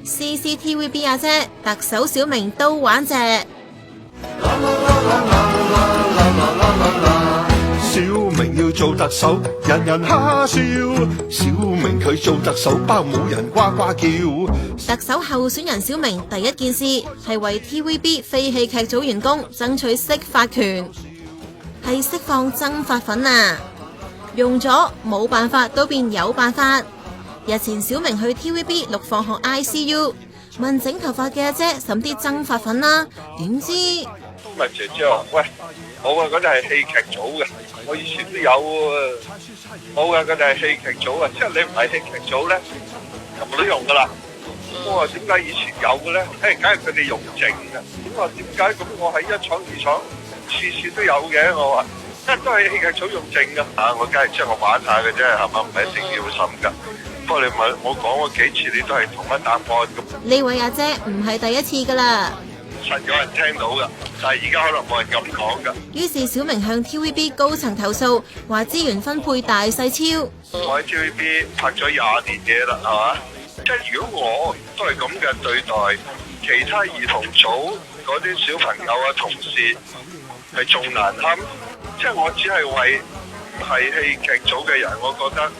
CCTVB 阿姐，特首小明都玩隻。小明要做特首，人人哈哈笑。小明佢做特首，包冇人呱呱叫。特首候選人小明第一件事係為 TVB 非戲劇組員工爭取釋法權，係釋放曾發粉啊！用咗冇辦法都變有辦法。日前小明去 TVB 錄放學 ICU， 問整頭髮嘅阿姐審啲曾發粉啦，點知問姐姐話：喂，冇啊，嗰啲係戲劇組嘅，我以前都有喎。冇啊，嗰啲係戲劇組啊，即係你唔係戲劇組咧，就冇得用噶啦。我話點解以前有嘅咧？梗係佢哋用剩嘅。咁話點解？咁我喺一廠二廠次次都有嘅。我話即係都係戲劇組用剩嘅。我梗係即係我玩下嘅啫，係嘛？唔係一定要審㗎。不過你問我講過幾次，你都係同一答案咁。呢位阿姐唔係第一次噶啦。實有人聽到噶，但係而家可能冇人咁講噶。於是小明向 TVB 高層投訴，話資源分配大細超。我喺 TVB 拍咗20年嘢啦，係嘛？即係如果我都係咁嘅對待其他兒童組嗰啲小朋友啊同事，係仲難堪。即係我只係為唔係戲劇組嘅人，我覺得，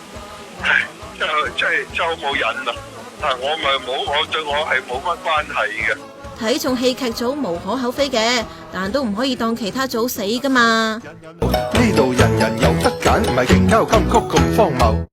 真係好冇癮啊！但係我對我係冇乜關係嘅。睇重戲劇組無可厚非嘅，但都唔可以當其他組死噶嘛。呢度人人有得揀，唔係瓊交金曲咁荒謬。